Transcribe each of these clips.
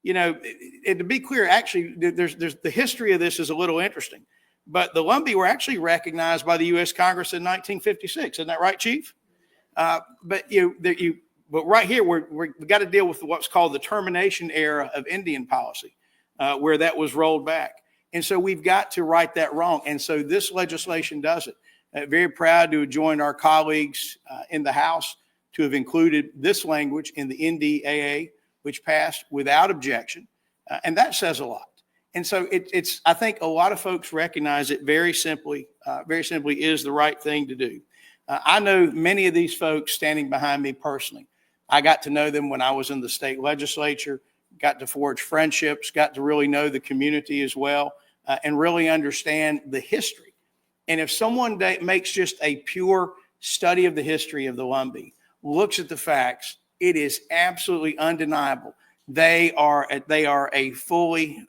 And to be clear, actually, there's the history of this is a little interesting. But the Lumbee were actually recognized by the U.S. Congress in 1956. Isn't that right, Chief? But right here, we got to deal with what's called the termination era of Indian policy, where that was rolled back. And so we've got to right that wrong. And so this legislation does it. Very proud to have joined our colleagues in the House to have included this language in the NDAA, which passed without objection. And that says a lot. And so I think a lot of folks recognize it very simply is the right thing to do. I know many of these folks standing behind me personally. I got to know them when I was in the state legislature, got to forge friendships, got to really know the community as well, and really understand the history. And if someone makes just a pure study of the history of the Lumbee, looks at the facts, it is absolutely undeniable. They are a fully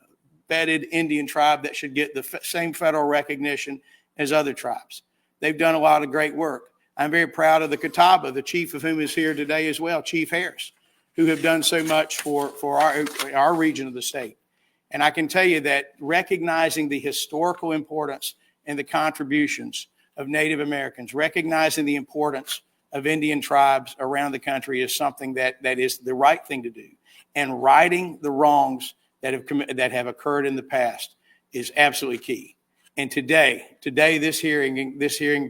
vetted Indian tribe that should get the same federal recognition as other tribes. They've done a lot of great work. I'm very proud of the Catawba, the chief of whom is here today as well, Chief Harris, who have done so much for our region of the state. And I can tell you that recognizing the historical importance and the contributions of Native Americans, recognizing the importance of Indian tribes around the country is something that is the right thing to do. And righting the wrongs that have occurred in the past is absolutely key. And today, this hearing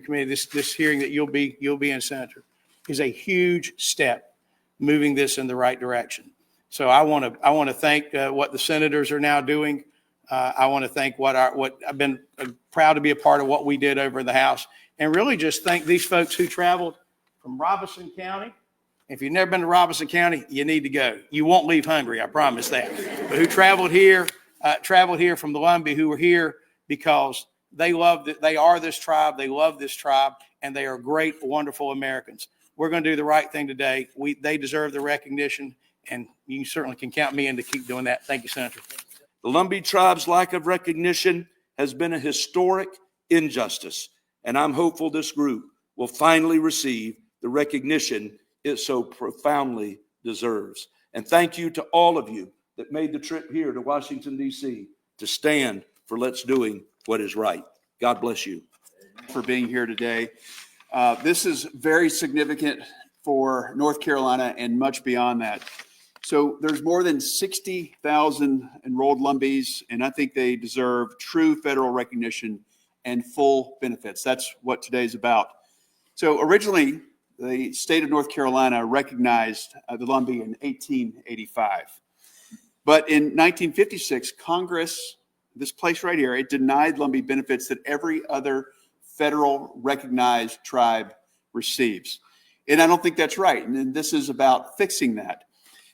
committee, this hearing that you'll be in, Senator, is a huge step moving this in the right direction. So I want to thank what the senators are now doing. I want to thank what I've been proud to be a part of what we did over in the House, and really just thank these folks who traveled from Robeson County. If you've never been to Robeson County, you need to go. You won't leave hungry, I promise that. But who traveled here from the Lumbee, who were here because they are this tribe, they love this tribe, and they are great, wonderful Americans. We're going to do the right thing today. They deserve the recognition, and you certainly can count me in to keep doing that. Thank you, Senator. The Lumbee tribe's lack of recognition has been a historic injustice, and I'm hopeful this group will finally receive the recognition it so profoundly deserves. And thank you to all of you that made the trip here to Washington, D.C. to stand for Let's Doing What Is Right. God bless you. For being here today. This is very significant for North Carolina and much beyond that. So there's more than 60,000 enrolled Lumbees, and I think they deserve true federal recognition and full benefits. That's what today's about. So originally, the state of North Carolina recognized the Lumbee in 1885. But in 1956, Congress, this place right here, it denied Lumbee benefits that every other federal recognized tribe receives. And I don't think that's right. And this is about fixing that.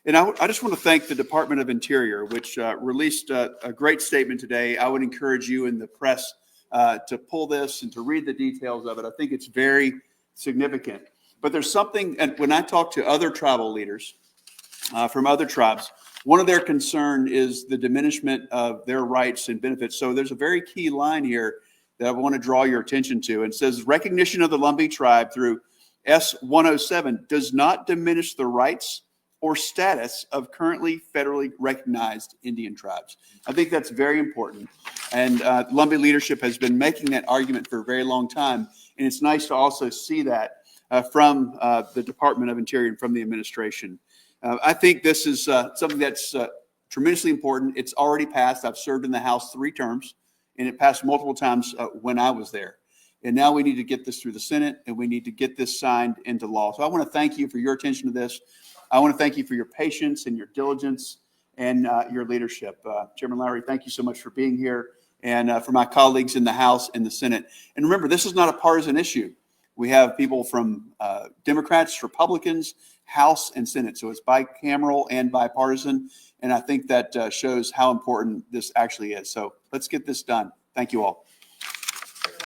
And I just want to thank the Department of Interior, which released a great statement today. I would encourage you in the press to pull this and to read the details of it. I think it's very significant. But there's something, and when I talk to other tribal leaders from other tribes, one of their concern is the diminishment of their rights and benefits. So there's a very key line here that I want to draw your attention to. It says, recognition of the Lumbee tribe through S-107 does not diminish the rights or status of currently federally recognized Indian tribes. I think that's very important. And Lumbee leadership has been making that argument for a very long time. And it's nice to also see that from the Department of Interior and from the administration. I think this is something that's tremendously important. It's already passed. I've served in the House 3 terms, and it passed multiple times when I was there. And now we need to get this through the Senate, and we need to get this signed into law. So I want to thank you for your attention to this. I want to thank you for your patience and your diligence and your leadership. Chairman Lowry, thank you so much for being here, and for my colleagues in the House and the Senate. And remember, this is not a partisan issue. We have people from Democrats, Republicans, House, and Senate. So it's bicameral and bipartisan. And I think that shows how important this actually is. So let's get this done. Thank you all.